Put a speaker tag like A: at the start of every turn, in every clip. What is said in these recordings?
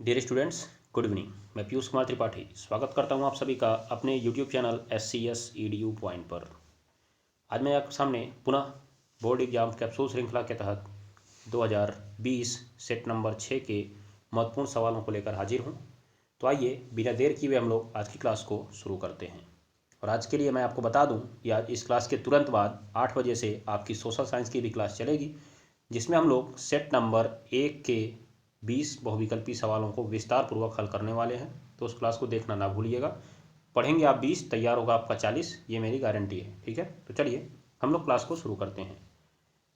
A: Dear students, good evening. मैं पीयूष कुमार त्रिपाठी स्वागत करता हूं आप सभी का अपने YouTube channel SCS EDU point पर। आज मैं आपके सामने पुनः बोर्ड एग्जाम कैप्सूल श्रृंखला के तहत 2020 सेट नंबर 6 के महत्वपूर्ण सवालों को लेकर हाजिर हूं। तो आइए बिना देर किए हुए हम लोग आज की क्लास को शुरू करते हैं। और आज के लिए मैं आपको बता दूं कि आज इस क्लास के तुरंत बाद 8 बजे से आपकी सोशल साइंस की भी क्लास चलेगी, जिसमें हम लोग सेट नंबर 1 के 20 बहुविकल्पी सवालों को विस्तार पूर्वक हल करने वाले हैं। तो उस क्लास को देखना ना भूलिएगा। पढ़ेंगे आप 20, तैयार होगा आपका 40, ये मेरी गारंटी है। ठीक है, तो चलिए हम लोग क्लास को शुरू करते हैं।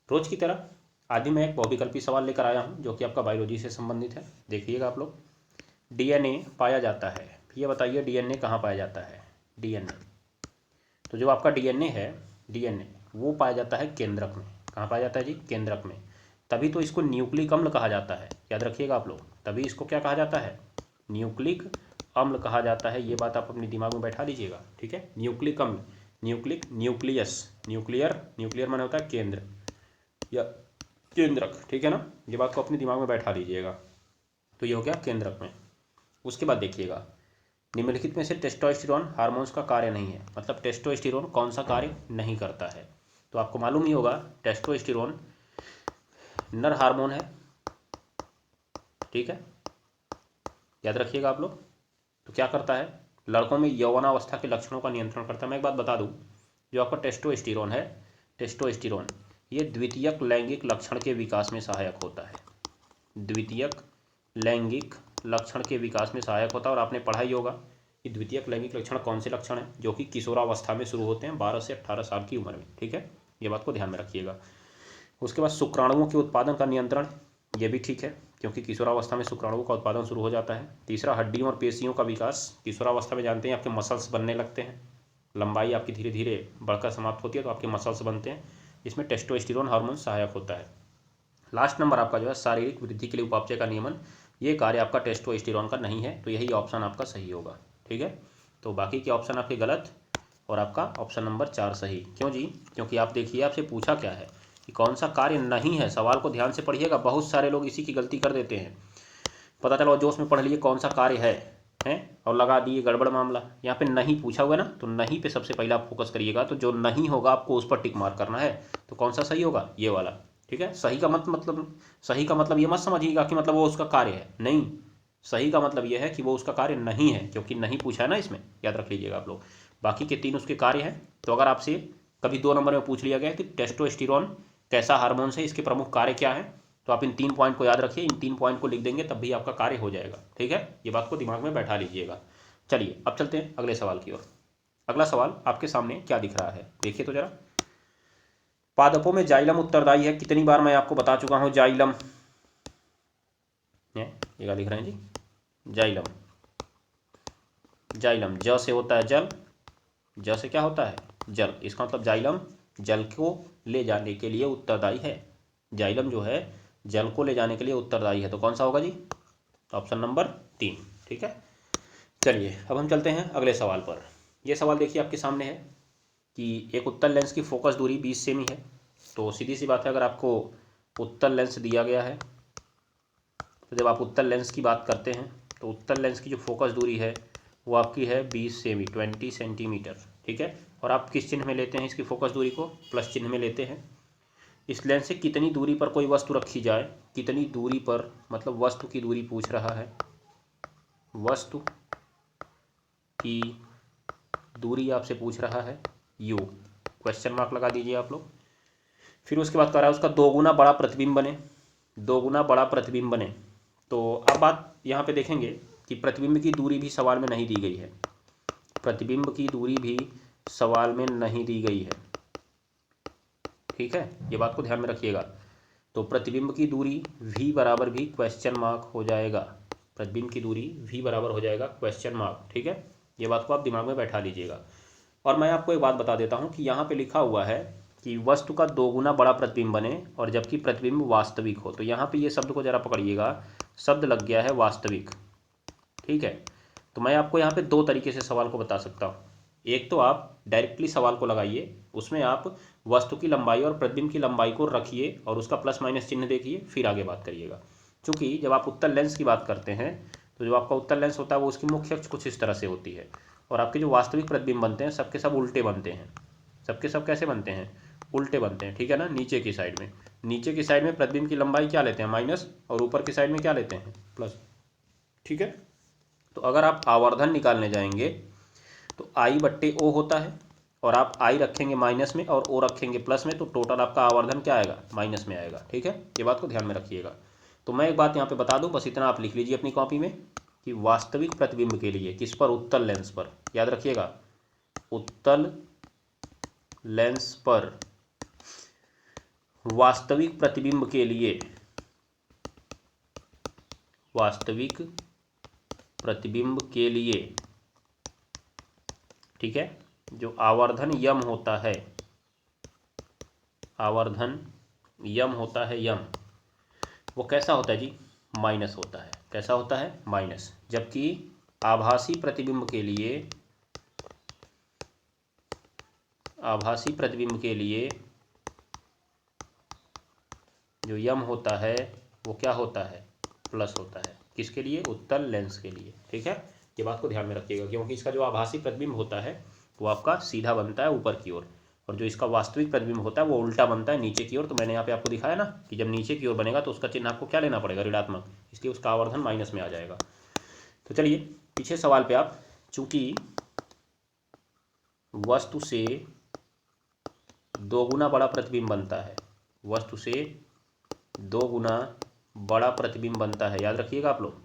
A: रोज की तरह आज भी मैं एक बहुविकल्पी सवाल लेकर आया हूँ जो कि आपका बायोलॉजी से संबंधित है। देखिएगा आप लोग। DNA पाया जाता है, ये बताइए DNA कहाँ पाया जाता है? DNA, तो जो आपका DNA है, DNA वो पाया जाता है केंद्रक में। कहाँ पाया जाता है जी? केंद्रक में। तभी तो इसको न्यूक्लिक अम्ल कहा जाता है। याद रखिएगा आप लोग, तभी इसको क्या कहा जाता है? न्यूक्लिक अम्ल कहा जाता है। ये बात आप अपने दिमाग में बैठा लीजिएगा। ठीक है, न्यूक्लिक अम्ल, न्यूक्लिक, न्यूक्लियस, न्यूक्लियर, न्यूक्लियर माने होता है केंद्र या केंद्रक। ठीक है ना, ये बात को अपने दिमाग में बैठा लीजिएगा। तो ये हो गया केंद्रक में। उसके बाद देखिएगा, निम्नलिखित में से टेस्टोस्टेरोन हार्मोन्स का कार्य नहीं है। मतलब टेस्टोस्टेरोन कौन सा कार्य नहीं करता है? तो आपको मालूम ही होगा टेस्टोस्टेरोन नर हार्मोन है। ठीक है, याद रखिएगा आप लोग। तो क्या करता है? लड़कों में यौवनावस्था के लक्षणों का नियंत्रण करता है। मैं एक बात बता दूं, जो आपका टेस्टोस्टेरोन है, टेस्टोस्टेरोन ये द्वितीयक लैंगिक लक्षण के विकास में सहायक होता है। द्वितीयक लैंगिक लक्षण के विकास में सहायक होता है। और आपने पढ़ा ही होगा कि द्वितीयक लैंगिक लक्षण कौन से लक्षण हैं, जो कि किशोरावस्था में शुरू होते हैं, 12 से 18 साल की उम्र में। ठीक है, ये बात को ध्यान में रखिएगा। उसके बाद शुक्राणुओं के उत्पादन का नियंत्रण, ये भी ठीक है, क्योंकि किशोरावस्था में शुक्राणुओं का उत्पादन शुरू हो जाता है। तीसरा, हड्डियों और पेशियों का विकास। किशोरावस्था में जानते हैं आपके मसल्स बनने लगते हैं, लंबाई आपकी धीरे धीरे बढ़कर समाप्त होती है, तो आपके मसल्स बनते हैं। इसमें टेस्टोस्टेरोन हार्मोन सहायक होता है। लास्ट नंबर आपका जो है शारीरिक वृद्धि के लिए उपापचय का नियमन, ये कार्य आपका टेस्टोस्टेरोन का नहीं है। तो यही ऑप्शन आपका सही होगा। ठीक है, तो बाकी के ऑप्शन आपके गलत और आपका ऑप्शन नंबर 4 सही। क्यों जी? क्योंकि आप देखिए आपसे पूछा क्या है कि कौन सा कार्य नहीं है। सवाल को ध्यान से पढ़िएगा। बहुत सारे लोग इसी की गलती कर देते हैं। पता चला जोश में पढ़ लिए कौन सा कार्य है और लगा दिए गड़बड़ मामला। यहाँ पे नहीं पूछा हुआ है ना, तो नहीं पे सबसे पहले आप फोकस करिएगा। तो जो नहीं होगा आपको उस पर टिक मार्क करना है। तो कौन सा सही होगा? ये वाला। ठीक है, सही का सही का मतलब ये मत समझिएगा कि मतलब वो उसका कार्य है। नहीं, सही का मतलब ये है कि वो उसका कार्य नहीं है, क्योंकि नहीं पूछा है ना इसमें। याद रख लीजिएगा आप लोग। बाकी के 3 उसके कार्य हैं। तो अगर आपसे कभी 2 नंबर में पूछ लिया गया कि टेस्टोस्टेरोन कैसा हार्मोन है, इसके प्रमुख कार्य क्या है, तो आप इन 3 पॉइंट को याद रखिए। इन 3 पॉइंट को लिख देंगे तब भी आपका कार्य हो जाएगा। ठीक है, ये बात को दिमाग में बैठा लीजिएगा। चलिए अब चलते हैं अगले सवाल की ओर। अगला सवाल आपके सामने क्या दिख रहा है, देखिए तो जरा। पादपों में जाइलम उत्तरदायी है। कितनी बार मैं आपको बता चुका हूं जाइलम, ये क्या लिख रहे हैं जी? जाइलम, जाइलम ज से होता है जल, ज से क्या होता है? जल। इसका मतलब जाइलम जल को ले जाने के लिए उत्तरदायी है। जाइलम जो है जल को ले जाने के लिए उत्तरदायी है। तो कौन सा होगा जी? Option number 3। ठीक है, चलिए अब हम चलते हैं अगले सवाल पर। यह सवाल देखिए आपके सामने है कि एक उत्तल लेंस की फोकस दूरी 20 सेमी है। तो सीधी सी बात है, अगर आपको उत्तल लेंस दिया गया है, तो जब आप उत्तल लेंस की बात करते हैं तो उत्तल लेंस की जो फोकस दूरी है वो आपकी है 20 सेमी, 20 सेंटीमीटर। ठीक है, और आप किस चिन्ह में लेते हैं इसकी फोकस दूरी को? प्लस चिन्ह में लेते हैं। इस लेंस से कितनी दूरी पर कोई वस्तु रखी जाए, कितनी दूरी पर, मतलब वस्तु की दूरी पूछ रहा है। वस्तु की दूरी आपसे पूछ रहा है, यू, क्वेश्चन मार्क लगा दीजिए आप लोग। फिर उसके बाद कह रहा है उसका 2 गुना बड़ा प्रतिबिंब बने, 2 गुना बड़ा प्रतिबिंब बने। तो अब बात यहाँ पे देखेंगे कि प्रतिबिंब की दूरी भी सवाल में नहीं दी गई है। प्रतिबिंब की दूरी भी सवाल में नहीं दी गई है। ठीक है, ये बात को ध्यान में रखिएगा। तो प्रतिबिंब की दूरी v बराबर भी क्वेश्चन मार्क हो जाएगा। प्रतिबिंब की दूरी v बराबर हो जाएगा क्वेश्चन मार्क। ठीक है, ये बात को आप दिमाग में बैठा लीजिएगा। और मैं आपको एक बात बता देता हूँ कि यहाँ पे लिखा हुआ है कि वस्तु का 2 गुना बड़ा प्रतिबिंब बने और जबकि प्रतिबिंब वास्तविक हो। तो यहाँ पे ये शब्द को जरा पकड़िएगा, शब्द लग गया है वास्तविक। ठीक है, तो मैं आपको यहाँ पे 2 तरीके से सवाल को बता सकता हूँ। एक तो आप डायरेक्टली सवाल को लगाइए, उसमें आप वस्तु की लंबाई और प्रतिबिंब की लंबाई को रखिए और उसका प्लस माइनस चिन्ह देखिए, फिर आगे बात करिएगा। चूँकि जब आप उत्तल लेंस की बात करते हैं तो जो आपका उत्तल लेंस होता है वो उसकी मुख्य अक्ष कुछ इस तरह से होती है, और आपके जो वास्तविक प्रतिबिंब बनते हैं सबके सब उल्टे बनते हैं। सबके सब कैसे बनते हैं? उल्टे बनते हैं, ठीक है ना। नीचे की साइड में प्रतिबिंब की लंबाई क्या लेते हैं? माइनस, और ऊपर की साइड में क्या लेते हैं? प्लस, ठीक है। तो अगर आप आवर्धन निकालने जाएंगे तो आई बट्टे ओ होता है, और आप आई रखेंगे माइनस में और ओ रखेंगे प्लस में, तो टोटल आपका आवर्धन क्या आएगा? माइनस में आएगा, ठीक है। ये बात को ध्यान में रखिएगा। तो मैं एक बात यहाँ पे बता दूँ, बस इतना आप लिख लीजिए अपनी कॉपी में कि वास्तविक प्रतिबिंब के लिए किस पर? उत्तल लेंस पर, याद रखिएगा, उत्तल लेंस पर वास्तविक प्रतिबिंब के लिए, वास्तविक प्रतिबिंब के लिए, ठीक है, जो आवर्धन यम होता है, आवर्धन यम होता है, यम, वो कैसा होता है जी? माइनस होता है। कैसा होता है? माइनस। जबकि आभासी प्रतिबिंब के लिए, आभासी प्रतिबिंब के लिए जो यम होता है वो क्या होता है? प्लस होता है। किसके लिए? उत्तल लेंस के लिए, ठीक है। ये बात को ध्यान में रखिएगा, क्योंकि इसका जो आभासी प्रतिबिंब होता है वो आपका सीधा बनता है ऊपर की ओर, और जो इसका वास्तविक प्रतिबिंब होता है वो उल्टा बनता है नीचे की ओर। तो मैंने यहाँ पे आपको दिखाया ना कि जब नीचे की ओर बनेगा तो उसका चिन्ह आपको क्या लेना पड़ेगा? ऋणात्मक, इसलिए उसका आवर्धन माइनस में आ जाएगा। तो चलिए पीछे सवाल पे आप, चूंकि वस्तु से दोगुना बड़ा प्रतिबिंब बनता है, वस्तु से दोगुना बड़ा प्रतिबिंब बनता है, याद रखिएगा आप लोग,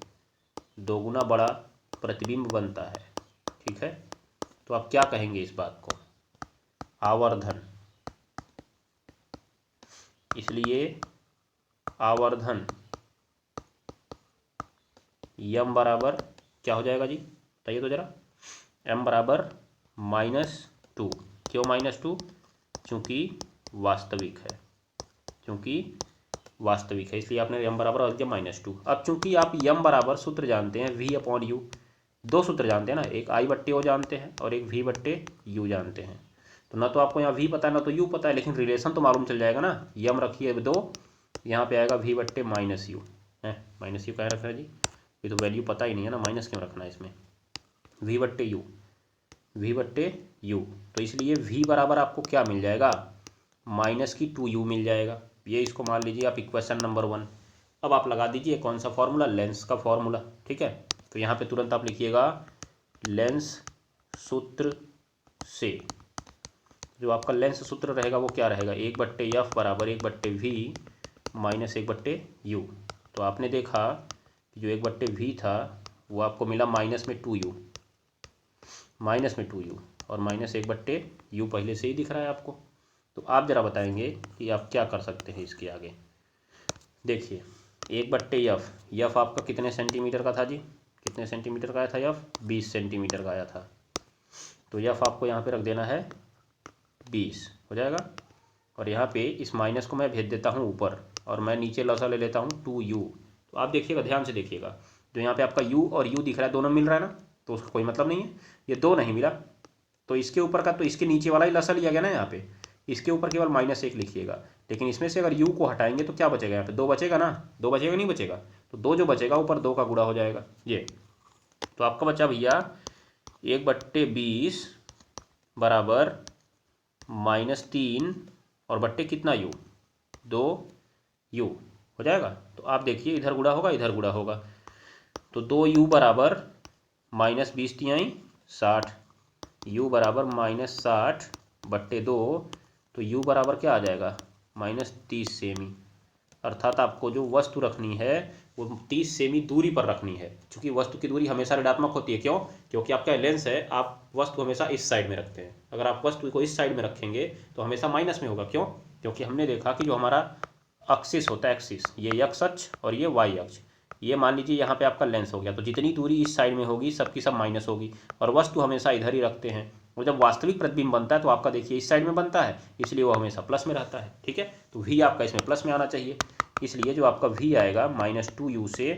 A: दोगुना बड़ा प्रतिबिंब बनता है, ठीक है। तो आप क्या कहेंगे इस बात को? आवर्धन। इसलिए आवर्धन यम बराबर क्या हो जाएगा जी? बताइए तो जरा। एम बराबर -2। क्यों -2? चूँकि वास्तविक है, चूँकि वास्तविक है, इसलिए आपने यम बराबर और दिया -2। अब चूंकि आप यम बराबर सूत्र जानते हैं V/U, दो सूत्र जानते हैं ना, एक I बट्टे O जानते हैं और एक V बट्टे U जानते हैं। तो ना तो आपको यहाँ V पता है ना तो U पता है, लेकिन रिलेशन तो मालूम चल जाएगा ना। यम रखिए 2, यहाँ पे आएगा V बट्टे -U है। -U क्या रख रहा है जी? ये तो वैल्यू पता ही नहीं है ना, माइनस क्यों रखना है इसमें? V बट्टे U, V बट्टे U, तो इसलिए V बराबर आपको क्या मिल जाएगा? -2U मिल जाएगा। ये इसको मान लीजिए आप इक्वेशन नंबर 1। अब आप लगा दीजिए कौन सा फॉर्मूला? लेंस का फॉर्मूला, ठीक है। तो यहाँ पे तुरंत आप लिखिएगा लेंस सूत्र से, जो आपका लेंस सूत्र रहेगा वो क्या रहेगा? 1/F बराबर 1/V माइनस 1/U। तो आपने देखा कि जो 1/V था वो आपको मिला -2U, -2U, और -1/U पहले से ही दिख रहा है आपको। तो आप ज़रा बताएंगे कि आप क्या कर सकते हैं इसके आगे। देखिए 1/F, F आपका कितने सेंटीमीटर का था जी? कितने सेंटीमीटर का आया था F? 20 सेंटीमीटर का आया था। तो F आपको यहाँ पे रख देना है 20, हो जाएगा। और यहाँ पे इस माइनस को मैं भेज देता हूँ ऊपर, और मैं नीचे लसा ले लेता हूँ 2U। तो आप देखिएगा, ध्यान से देखिएगा, जो यहाँ पे आपका U और U दिख रहा है दोनों मिल रहा है ना, तो उसका कोई मतलब नहीं है। ये 2 नहीं मिला तो इसके ऊपर का, तो इसके नीचे वाला ही लसा लिया गया ना यहाँ पे, इसके ऊपर केवल -1 लिखिएगा। लेकिन इसमें से अगर U को हटाएंगे तो क्या बचेगा? यहाँ पे 2 बचेगा ना, 2 बचेगा नहीं बचेगा? तो 2 जो बचेगा ऊपर 2 का गुणा हो जाएगा ये। तो आपका बचा भैया 1/20 बराबर -3 और बट्टे कितना U? 2U हो जाएगा। तो आप देखिए इधर गुणा होगा इधर गुणा होगा, तो 2U बराबर -20 तिहाई 60, U बराबर -60 बट्टे 2, तो U बराबर क्या आ जाएगा? -30 सेमी। अर्थात आपको जो वस्तु रखनी है वो 30 सेमी दूरी पर रखनी है। क्योंकि वस्तु की दूरी हमेशा ऋणात्मक होती है। क्यों? क्योंकि आपका लेंस है, आप वस्तु हमेशा इस साइड में रखते हैं। अगर आप वस्तु को इस साइड में रखेंगे तो हमेशा माइनस में होगा। क्यों? क्योंकि हमने देखा कि जो हमारा एक्सिस होता है, एक्सिस, ये एक्स अक्ष और ये वाई अक्ष, ये मान लीजिए यहाँ पे आपका लेंस हो गया, तो जितनी दूरी इस साइड में होगी सबकी सब माइनस होगी, और वस्तु हमेशा इधर ही रखते हैं। और जब वास्तविक प्रतिबिंब बनता है तो आपका देखिए इस साइड में बनता है, इसलिए वो हमेशा प्लस में रहता है, ठीक है। तो V आपका इसमें प्लस में आना चाहिए, इसलिए जो आपका V आएगा -2U से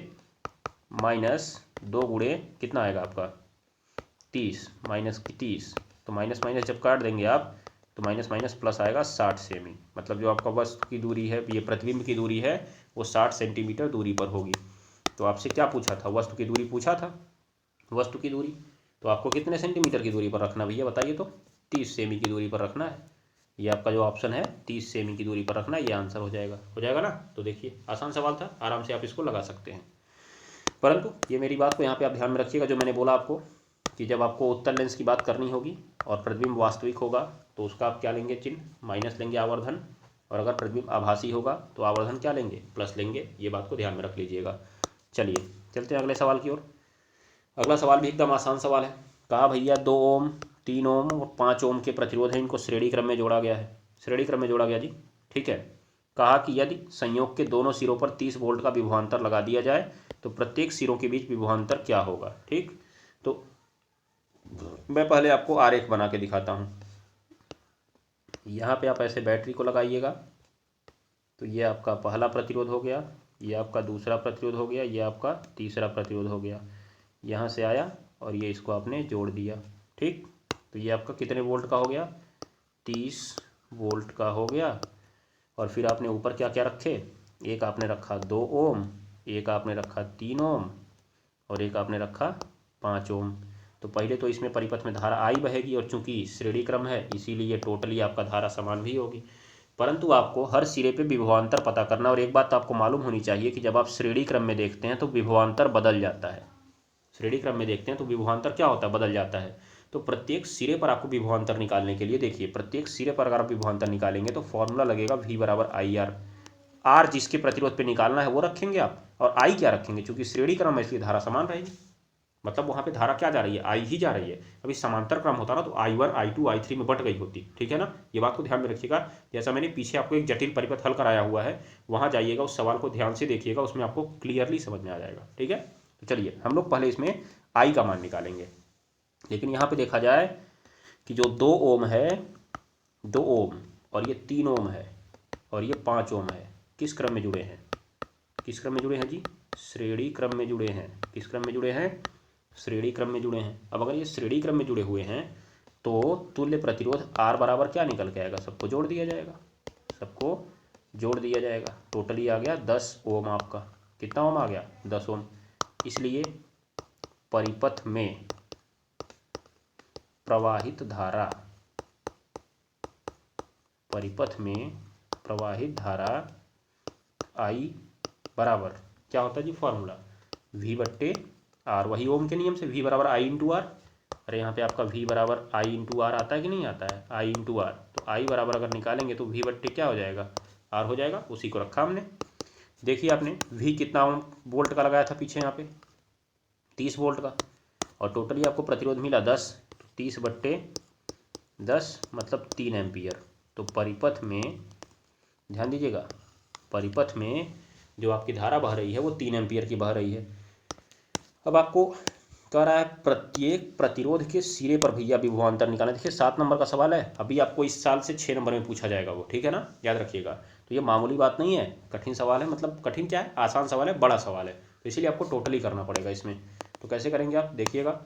A: -2 गुणे कितना आएगा आपका? 30, -30। तो माइनस माइनस जब काट देंगे आप तो माइनस माइनस प्लस आएगा 60 सेमी। मतलब जो आपका वस्तु की दूरी है, ये प्रतिबिंब की दूरी है, वो 60 सेंटीमीटर दूरी पर होगी। तो आपसे क्या पूछा था, वस्तु की दूरी पूछा था, वस्तु की दूरी। तो आपको कितने सेंटीमीटर की दूरी पर रखना भैया बताइए, तो 30 सेमी की दूरी पर रखना है। ये आपका जो ऑप्शन है 30 सेमी की दूरी पर रखना है, ये आंसर हो जाएगा ना। तो देखिए आसान सवाल था, आराम से आप इसको लगा सकते हैं। परंतु ये मेरी बात को यहाँ पे आप ध्यान में रखिएगा, जो मैंने बोला आपको कि जब आपको उत्तल लेंस की बात करनी होगी और प्रतिबिंब वास्तविक होगा तो उसका आप क्या लेंगे, चिन्ह माइनस लेंगे आवर्धन, और अगर प्रतिबिंब आभासी होगा तो आवर्धन क्या लेंगे, प्लस लेंगे। ये बात को ध्यान में रख लीजिएगा। चलिए चलते हैं अगले सवाल की ओर। अगला सवाल भी एकदम आसान सवाल है। कहा भैया 2 ओम, 3 ओम और 5 ओम के प्रतिरोध हैं, इनको श्रेणी क्रम में जोड़ा गया है, श्रेणी क्रम में जोड़ा गया जी, ठीक है। कहा कि यदि संयोग के दोनों सिरों पर 30 वोल्ट का विभवांतर लगा दिया जाए तो प्रत्येक सिरों के बीच विभवांतर क्या होगा। ठीक, तो मैं पहले आपको आरेख बना के दिखाता हूँ। यहाँ पे आप ऐसे बैटरी को लगाइएगा, तो ये आपका पहला प्रतिरोध हो गया, ये आपका दूसरा प्रतिरोध हो गया, ये आपका तीसरा प्रतिरोध हो गया। यहाँ से आया और ये इसको आपने जोड़ दिया। ठीक, तो ये आपका कितने वोल्ट का हो गया, 30 वोल्ट का हो गया। और फिर आपने ऊपर क्या क्या रखे, एक आपने रखा 2 ओम, एक आपने रखा 3 ओम और एक आपने रखा 5 ओम। तो पहले तो इसमें परिपथ में धारा आई बहेगी, और चूंकि श्रेणी क्रम है इसीलिए टोटली आपका धारा समान भी होगी। परंतु आपको हर सिरे पे विभवांतर पता करना, और एक बात आपको मालूम होनी चाहिए कि जब आप श्रेणी क्रम में देखते हैं तो विभवांतर बदल जाता है। श्रेणी क्रम में देखते हैं तो विभवांतर क्या होता है, बदल जाता है। तो प्रत्येक सिरे पर आपको विभवांतर निकालने के लिए देखिए, प्रत्येक सिरे पर अगर आप विभवांतर निकालेंगे तो फॉर्मूला लगेगा V बराबर IR। आर जिसके प्रतिरोध पे निकालना है वो रखेंगे आप, और आई क्या रखेंगे, चूंकि श्रेणी क्रम है इसलिए धारा समान रहेगी। मतलब वहाँ पे धारा क्या जा रही है, आई ही जा रही है। अभी समांतर क्रम होता ना तो I1 I2 I3 में बट गई होती, ठीक है ना। ये बात को ध्यान में रखिएगा। जैसा मैंने पीछे आपको एक जटिल परिपथ हल कराया हुआ है, वहाँ जाइएगा, उस सवाल को ध्यान से देखिएगा, उसमें आपको क्लियरली समझ में आ जाएगा। ठीक है, तो चलिए हम लोग पहले इसमें आई का मान निकालेंगे। लेकिन यहाँ पे देखा जाए कि जो 2 ओम है, 2 ओम और ये 3 ओम है और ये 5 ओम है, किस क्रम में जुड़े हैं, किस क्रम में जुड़े हैं जी, श्रेणी क्रम में जुड़े हैं। किस क्रम में जुड़े हैं, श्रेणी क्रम में जुड़े हैं। अब अगर ये श्रेणी क्रम में जुड़े हुए हैं तो तुल्य प्रतिरोध R बराबर क्या निकल के आएगा, सबको जोड़ दिया जाएगा, सबको जोड़ दिया जाएगा। टोटली आ गया 10 ओम आपका। कितना ओम आ गया, 10 ओम। इसलिए परिपथ में प्रवाहित धारा, परिपथ में प्रवाहित धारा I बराबर क्या होता है जी, फॉर्मूला V बट्टे R। वही ओम के नियम से V बराबर I इंटू आर। अरे यहाँ पे आपका V बराबर I इंटू आर आता है कि नहीं आता है, I इंटू आर। तो I बराबर अगर निकालेंगे तो V बट्टे क्या हो जाएगा, R हो जाएगा। उसी को रखा हमने। देखिए आपने V कितना वोल्ट का लगाया था पीछे, यहाँ पे 30 वोल्ट का, और टोटली आपको प्रतिरोध मिला 10। 30 बट्टे 10 मतलब 3 एम्पियर। तो परिपथ में ध्यान दीजिएगा, परिपथ में जो आपकी धारा बह रही है वो 3 एम्पियर की बह रही है। अब आपको कह रहा है प्रत्येक प्रतिरोध के सिरे पर भैया विभवांतर निकालना। देखिए 7 नंबर का सवाल है, अभी आपको इस साल से 6 नंबर में पूछा जाएगा वो, ठीक है ना, याद रखिएगा। तो ये मामूली बात नहीं है, कठिन सवाल है। मतलब कठिन क्या है, आसान सवाल है, बड़ा सवाल है, तो इसीलिए आपको टोटली करना पड़ेगा इसमें। तो कैसे करेंगे आप देखिएगा,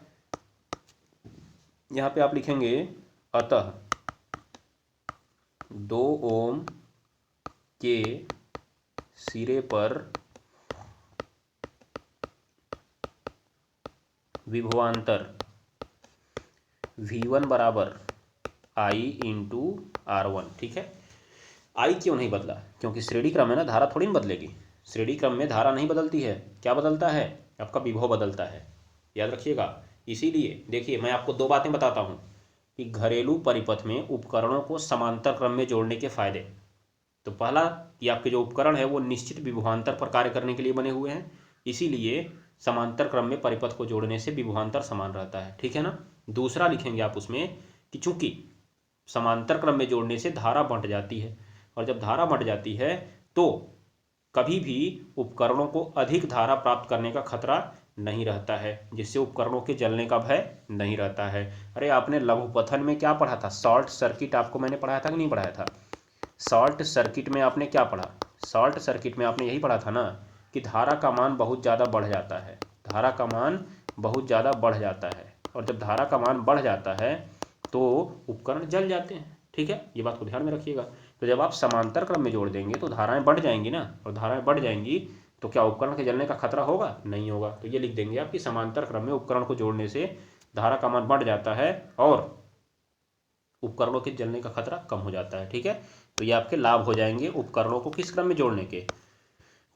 A: यहाँ पे आप लिखेंगे अतः 2 ओम के सिरे पर विभवांतर V1 बराबर I इंटू R1। ठीक है, I क्यों नहीं बदला, क्योंकि श्रेणी क्रम है ना, धारा थोड़ी ना बदलेगी। श्रेणी क्रम में धारा नहीं बदलती है, क्या बदलता है, आपका विभव बदलता है, याद रखिएगा। इसीलिए देखिए मैं आपको 2 बातें बताता हूँ कि घरेलू परिपथ में उपकरणों को समांतर क्रम में जोड़ने के फायदे। तो पहला कि आपके जो उपकरण है वो निश्चित विभवांतर पर कार्य करने के लिए बने हुए हैं, इसीलिए समांतर क्रम में परिपथ को जोड़ने से विभवांतर समान रहता है, ठीक है ना। दूसरा लिखेंगे आप उसमें कि चूंकि समांतर क्रम में जोड़ने से धारा बंट जाती है, और जब धारा बंट जाती है तो कभी भी उपकरणों को अधिक धारा प्राप्त करने का खतरा नहीं रहता है, जिससे उपकरणों के जलने का भय नहीं रहता है। अरे आपने लघुपथन में क्या पढ़ा था, शॉर्ट सर्किट आपको मैंने पढ़ाया था कि नहीं पढ़ाया था। शॉर्ट सर्किट में आपने क्या पढ़ा, शॉर्ट सर्किट में आपने यही पढ़ा था ना कि धारा का मान बहुत ज़्यादा बढ़ जाता है, धारा का मान बहुत ज़्यादा बढ़ जाता है, और जब धारा का मान बढ़ जाता है तो उपकरण जल जाते हैं। ठीक है, ये बात को ध्यान में रखिएगा। तो जब आप समांतर क्रम में जोड़ देंगे तो धाराएं बढ़ जाएंगी ना, और धाराएं बढ़ जाएंगी तो क्या उपकरण के जलने का खतरा होगा? नहीं होगा। तो ये लिख देंगे आप कि समांतर क्रम में उपकरण को जोड़ने से धारा का मान बढ़ जाता है और उपकरणों के जलने का खतरा कम हो जाता है। ठीक है, तो ये आपके लाभ हो जाएंगे उपकरणों को किस क्रम में जोड़ने के?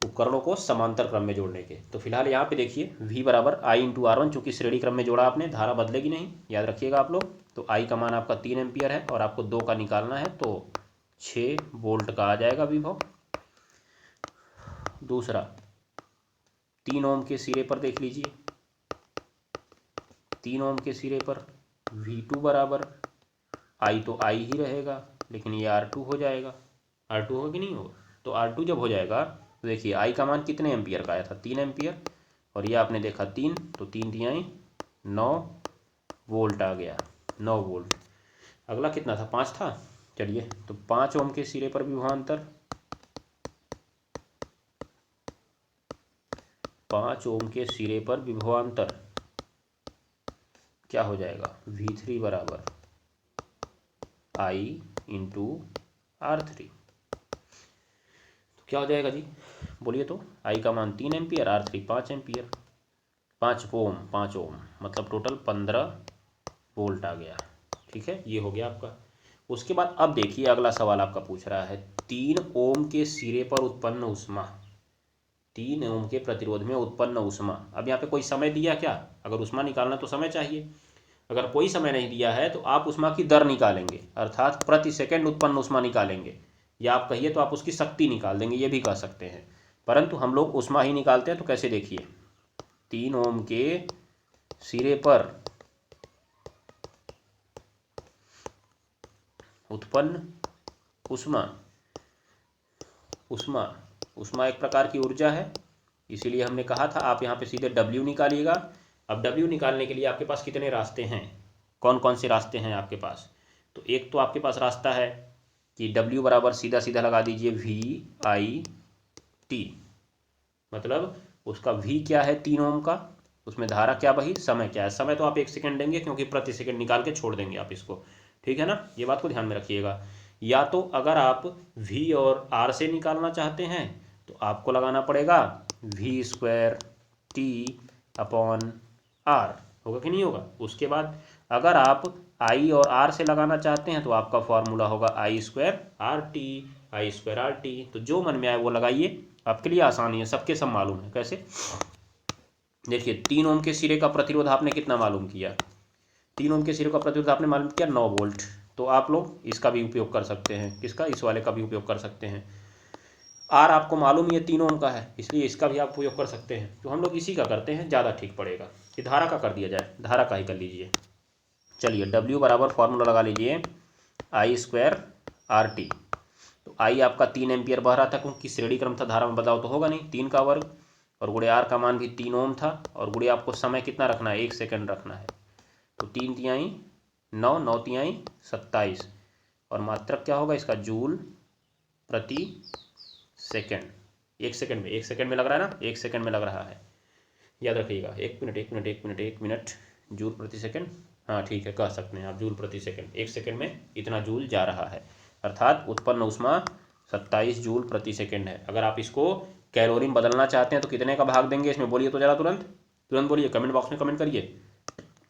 A: उपकरणों को समांतर क्रम में जोड़ने के। तो फिलहाल यहाँ पे देखिए V बराबर आई इंटू R1, चूंकि श्रेणी क्रम में जोड़ा आपने, धारा बदलेगी नहीं, याद रखिएगा आप लोग। तो I का मान आपका 3 एम्पियर है और आपको 2 का निकालना है, तो 6 वोल्ट का आ जाएगा विभव। दूसरा 3 ओम के सिरे पर देख लीजिए, 3 ओम के सिरे पर V2 बराबर I तो I ही रहेगा, लेकिन ये R2 हो जाएगा। R2 होगा कि नहीं होगा? तो R2 जब हो जाएगा तो देखिए I का मान कितने एम्पियर का आया था? 3 एम्पियर, और ये आपने देखा 3, तो 3 तिहाई 9 वोल्ट आ गया, 9 वोल्ट। अगला कितना था? 5 था। चलिए, तो 5 ओम के सिरे पर विभवांतर, 5 ओम के सिरे पर विभवांतर क्या हो जाएगा? V3 बराबर I इंटू R3। तो क्या हो जाएगा जी? बोलिए तो। I का मान 3 एम्पियर, R3 5 एम्पियर, 5 ओम, 5 ओम मतलब टोटल 15 वोल्ट आ गया। ठीक है, ये हो गया आपका। उसके बाद अब देखिए अगला सवाल आपका पूछ रहा है 3 ओम के सिरे पर उत्पन्न ऊष्मा, 3 ओम के प्रतिरोध में उत्पन्न ऊष्मा। अब यहाँ पे कोई समय दिया क्या? अगर ऊष्मा निकालना तो समय चाहिए। अगर कोई समय नहीं दिया है तो आप ऊष्मा की दर निकालेंगे, अर्थात प्रति सेकंड उत्पन्न ऊष्मा निकालेंगे, या आप कहिए तो आप उसकी शक्ति निकाल देंगे, ये भी कह सकते हैं। परंतु हम लोग ऊष्मा ही निकालते हैं। तो कैसे? देखिए 3 ओम के सिरे पर उत्पन्न ऊष्मा, ऊष्मा एक प्रकार की ऊर्जा है, इसीलिए हमने कहा था आप यहाँ पे सीधे W निकालिएगा। अब W निकालने के लिए आपके पास कितने रास्ते हैं? कौन कौन से रास्ते हैं आपके पास? तो एक तो आपके पास रास्ता है कि W बराबर सीधा सीधा लगा दीजिए VIT, मतलब उसका V क्या है 3 ओम का, उसमें धारा क्या बही, समय क्या है? समय तो आप 1 सेकेंड देंगे क्योंकि प्रति सेकेंड निकाल के छोड़ देंगे आप इसको। ठीक है ना, ये बात को ध्यान में रखिएगा। या तो अगर आप V और R से निकालना चाहते हैं तो आपको लगाना पड़ेगा V² T अपॉन R, होगा कि नहीं होगा? उसके बाद अगर आप I और R से लगाना चाहते हैं तो आपका फॉर्मूला होगा I² RT, I² RT। तो जो मन में आए वो लगाइए, आपके लिए आसानी है, सबके सब मालूम है। कैसे? देखिए 3 ओम के सिरे का प्रतिरोध आपने कितना मालूम किया? 3 ओम के सिरे का प्रतिरोध आपने मालूम किया 9 वोल्ट। तो आप लोग इसका भी उपयोग कर सकते हैं। किसका? इस वाले का भी उपयोग कर सकते हैं। R आपको मालूम ही है 3 ओम का है, इसलिए इसका भी आप उपयोग कर सकते हैं। तो हम लोग इसी का करते हैं, ज़्यादा ठीक पड़ेगा। कि धारा का कर दिया जाए, धारा का ही कर लीजिए। चलिए W बराबर फॉर्मूला लगा लीजिए I² RT। तो I आपका 3 एम्पियर बह रहा था क्योंकि श्रेणी क्रम था, धारा में बदलाव तो होगा नहीं, 3 का वर्ग, और गुणे R का मान भी 3 ओम था, और गुणे आपको समय कितना रखना है? 1 सेकेंड रखना है। तो 3 तिहाई 9, 9 तिहाई 27, और मात्रक क्या होगा इसका? जूल प्रति सेकेंड। 1 सेकेंड में, 1 सेकेंड में लग रहा है ना, 1 सेकेंड में लग रहा है, याद रखिएगा। 1 मिनट जूल प्रति सेकेंड, हाँ ठीक है, कह सकते हैं आप जूल प्रति सेकेंड। 1 सेकेंड में इतना जूल जा रहा है, अर्थात उत्पन्न ऊष्मा 27 जूल प्रति सेकेंड है। अगर आप इसको कैलोरी में बदलना चाहते हैं तो कितने का भाग देंगे इसमें? बोलिए तो जरा, तुरंत तुरंत बोलिए, कमेंट बॉक्स में कमेंट करिए।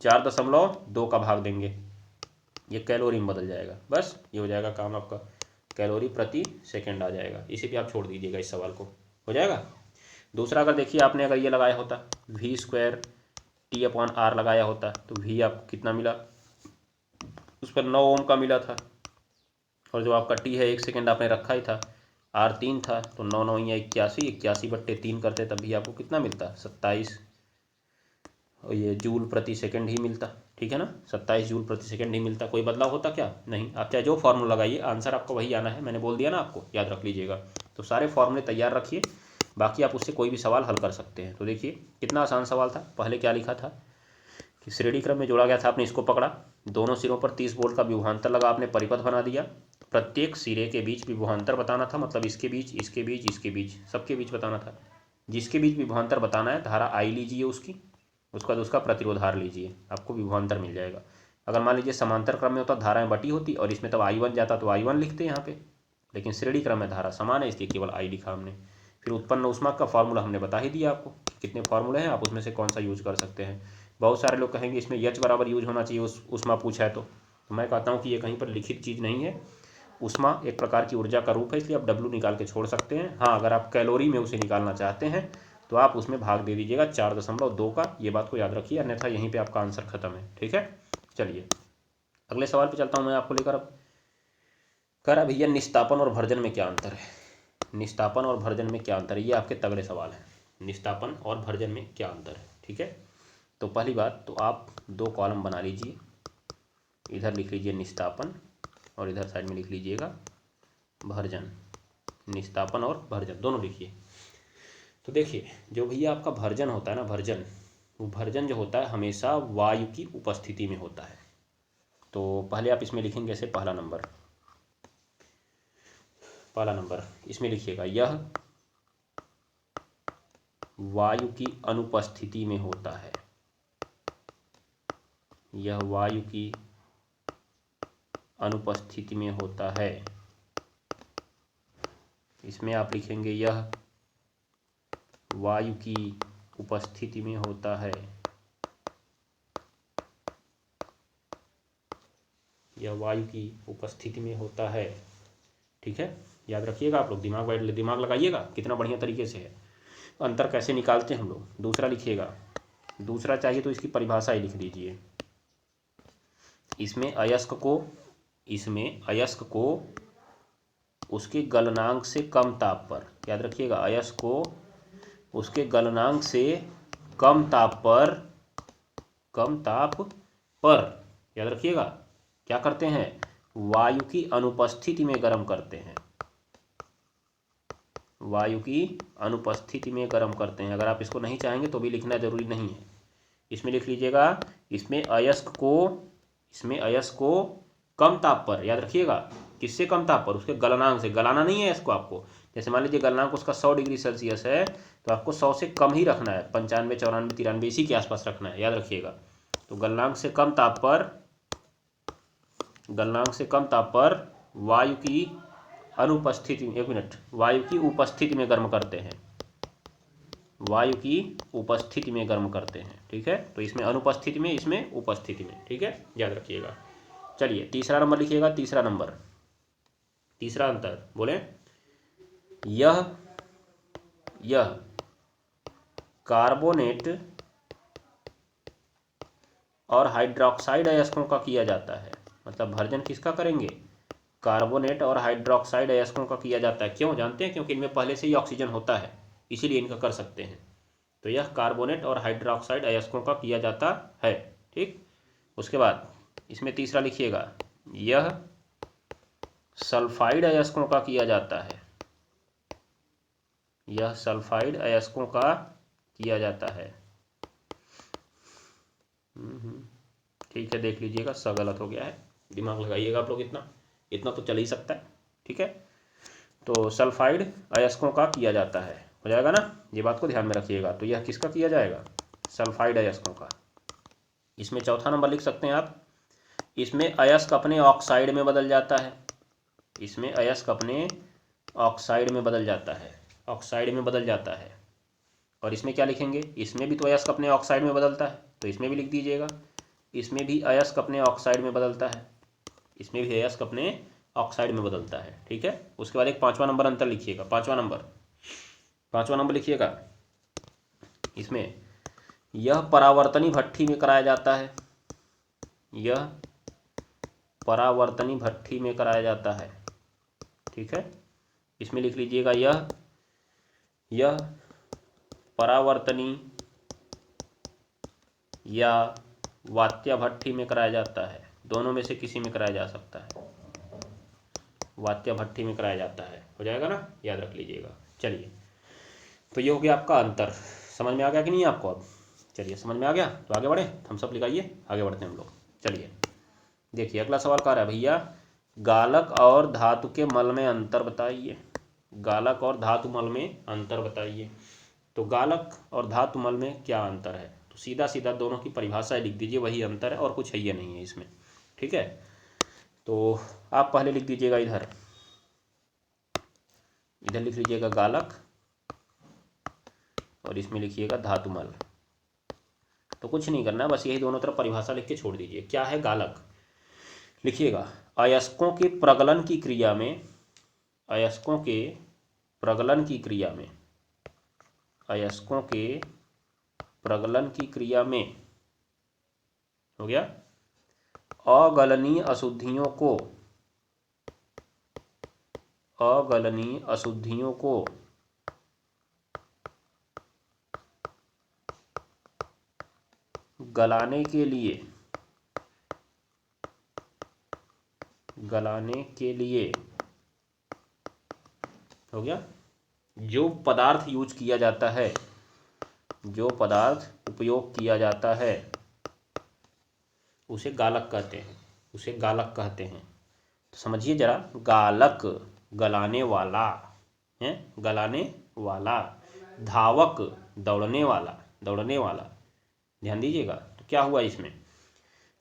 A: 4.2 का भाग देंगे, ये कैलोरी में बदल जाएगा। बस ये हो जाएगा काम आपका, कैलोरी प्रति सेकेंड आ जाएगा। इसी पे आप छोड़ दीजिएगा, इस सवाल को हो जाएगा। दूसरा अगर देखिए आपने अगर ये लगाया होता V² T अपॉन R लगाया होता तो V आपको कितना मिला? उस पर 9 ओम का मिला था, और जो आपका T है 1 सेकेंड आपने रखा ही था, R 3 था, तो 9 9 या 81, 81/3 करते तब भी आपको कितना मिलता? 27, और ये जूल प्रति सेकंड ही मिलता। ठीक है ना, 27 जूल प्रति सेकंड ही मिलता। कोई बदलाव होता क्या? नहीं। आप चाहे जो फार्मूला लगाइए, आंसर आपको वही आना है, मैंने बोल दिया ना आपको, याद रख लीजिएगा। तो सारे फॉर्मूले तैयार रखिए, बाकी आप उससे कोई भी सवाल हल कर सकते हैं। तो देखिए कितना आसान सवाल था। पहले क्या लिखा था कि श्रेणी क्रम में जोड़ा गया था, आपने इसको पकड़ा, दोनों सिरों पर 30 वोल्ट का विभवांतर लगा, आपने परिपथ बना दिया, प्रत्येक सिरे के बीच विभवांतर बताना था, मतलब इसके बीच, इसके बीच, इसके बीच, सबके बीच बताना था। जिसके बीच विभवांतर बताना है, धारा I लीजिए उसकी, उसका उसका प्रतिरोध R लीजिए, आपको विभवांतर मिल जाएगा। अगर मान लीजिए समांतर क्रम में होता, धाराएं बटी होती और इसमें तब I1 जाता तो I1 लिखते यहाँ पे, लेकिन श्रेणी क्रम में धारा समान है, इसलिए केवल आई लिखा हमने। फिर उत्पन्न ऊष्मा का फॉर्मूला हमने बता ही दिया आपको, कितने फार्मूले हैं, आप उसमें से कौन सा यूज कर सकते हैं। बहुत सारे लोग कहेंगे इसमें एच बराबर यूज होना चाहिए ऊष्मा पूछा है तो मैं कहता हूँ कि ये कहीं पर लिखित चीज़ नहीं है। ऊष्मा एक प्रकार की ऊर्जा का रूप है, इसलिए आप W निकाल के छोड़ सकते हैं। हाँ, अगर आप कैलोरी में उसे निकालना चाहते हैं तो आप उसमें भाग दे दीजिएगा 4.2 का, ये बात को याद रखिए, अन्यथा यहीं पे आपका आंसर खत्म है। ठीक है, चलिए अगले सवाल पे चलता हूँ मैं आपको लेकर। अब कह रहा भैया निस्तापन और भर्जन में क्या अंतर है। निस्तापन और भर्जन में क्या अंतर है, ये आपके तगड़े सवाल हैं। निस्तापन और भर्जन में क्या अंतर है, ठीक है। तो पहली बात तो आप 2 कॉलम बना लीजिए, इधर लिख लीजिए निस्तापन और इधर साइड में लिख लीजिएगा भर्जन। निस्तापन और भर्जन दोनों लिखिए। तो देखिए जो भैया आपका भर्जन होता है ना, भर्जन, वो भर्जन जो होता है हमेशा वायु की उपस्थिति में होता है। तो पहले आप इसमें लिखेंगे ऐसे, पहला नंबर इसमें लिखिएगा, यह वायु की अनुपस्थिति में होता है। यह वायु की अनुपस्थिति में होता है। इसमें आप लिखेंगे यह वायु की उपस्थिति में होता है। यह वायु की उपस्थिति में होता है। ठीक है, याद रखिएगा आप लोग, दिमाग लगाइएगा, कितना बढ़िया तरीके से है। अंतर कैसे निकालते हैं हम लोग। दूसरा लिखिएगा, दूसरा चाहिए तो इसकी परिभाषा ही लिख दीजिए। इसमें अयस्क को उसके गलनांक से कम ताप पर, याद रखिएगा, अयस्क को उसके गलनांक से कम ताप पर याद रखिएगा क्या करते हैं, वायु की अनुपस्थिति में गर्म करते हैं। वायु की अनुपस्थिति में गर्म करते हैं। अगर आप इसको नहीं चाहेंगे तो भी लिखना जरूरी नहीं है। इसमें लिख लीजिएगा, इसमें अयस्क को कम ताप पर, याद रखिएगा, किससे कम ताप पर, उसके गलनांक से। गलाना नहीं है इसको आपको, जैसे मान लीजिए गलनांक उसका 100 डिग्री सेल्सियस है तो आपको 100 से कम ही रखना है, 95, 94, 93 इसी के आसपास रखना है, याद रखिएगा। तो गलनांक से कम ताप पर वायु की अनुपस्थिति में, 1 मिनट, वायु की उपस्थिति में गर्म करते हैं। वायु की उपस्थिति में गर्म करते हैं। ठीक है, तो इसमें अनुपस्थिति में, इसमें उपस्थिति में। ठीक है, याद रखिएगा। चलिए तीसरा नंबर लिखिएगा, तीसरा अंतर बोले, यह कार्बोनेट और हाइड्रोक्साइड अयस्कों का किया जाता है। मतलब भर्जन किसका करेंगे, कार्बोनेट और हाइड्रोक्साइड अयस्कों का किया जाता है। क्यों जानते हैं, क्योंकि इनमें पहले से ही ऑक्सीजन होता है, इसीलिए इनका कर सकते हैं। तो यह कार्बोनेट और हाइड्रोक्साइड अयस्कों का किया जाता है। ठीक, उसके बाद इसमें तीसरा लिखिएगा, यह सल्फाइड अयस्कों का किया जाता है। यह सल्फाइड अयस्कों का किया जाता है। ठीक है, देख लीजिएगा, स गलत हो गया है, दिमाग लगाइएगा आप लोग, इतना तो चल ही सकता है। ठीक है, तो सल्फाइड अयस्कों का किया जाता है, हो जाएगा ना, ये बात को ध्यान में रखिएगा। तो यह किसका किया जाएगा, सल्फाइड अयस्कों का। इसमें चौथा नंबर लिख सकते हैं आप, इसमें अयस्क अपने ऑक्साइड में बदल जाता है। इसमें अयस्क अपने ऑक्साइड में बदल जाता है। और इसमें क्या लिखेंगे, इसमें भी तो अयस्क अपने ऑक्साइड में बदलता है, तो इसमें भी लिख दीजिएगा, इसमें भी अयस्क अपने ऑक्साइड में बदलता है। इसमें भी अयस्क अपने ऑक्साइड में बदलता है। ठीक है, उसके बाद एक 5वां नंबर अंतर लिखिएगा, 5वां नंबर लिखिएगा। इसमें यह परावर्तनी भट्ठी में कराया जाता है। यह परावर्तनी भट्ठी में कराया जाता है। ठीक है, इसमें लिख लीजिएगा, यह परावर्तनी या वात्या भट्ठी में कराया जाता है। दोनों में से किसी में कराया जा सकता है, वात्या भट्ठी में कराया जाता है, हो जाएगा ना, याद रख लीजिएगा। चलिए, तो ये हो गया आपका अंतर। समझ में आ गया कि नहीं आपको अब? चलिए, समझ में आ गया तो आगे बढ़े, हम सब लिखाइए, आगे बढ़ते हैं हम लोग। चलिए देखिए, अगला सवाल कह रहा है भैया, गालक और धातु के मल में अंतर बताइए। गालक और धातु मल में अंतर बताइए। तो गालक और धातु मल में क्या अंतर है, तो सीधा सीधा दोनों की परिभाषा लिख दीजिए, वही अंतर है और कुछ है ये नहीं है इसमें। ठीक है, तो आप पहले लिख दीजिएगा इधर, इधर लिख लीजिएगा गालक और इसमें लिखिएगा धातुमल। तो कुछ नहीं करना, बस यही दोनों तरफ परिभाषा लिख के छोड़ दीजिए। क्या है गालक, लिखिएगा अयस्कों के प्रगलन की क्रिया में, अयस्कों के प्रगलन की क्रिया में, अयस्कों के प्रगलन की क्रिया में, हो गया, अगलनीय अशुद्धियों को, अगलनीय अशुद्धियों को गलाने के लिए, गलाने के लिए, हो गया, जो पदार्थ यूज किया जाता है, जो पदार्थ उपयोग किया जाता है उसे गालक कहते हैं, उसे गालक कहते हैं। तो समझिए जरा, गालक गलाने वाला है, गलाने वाला, धावक दौड़ने वाला, दौड़ने वाला, ध्यान दीजिएगा। तो क्या हुआ इसमें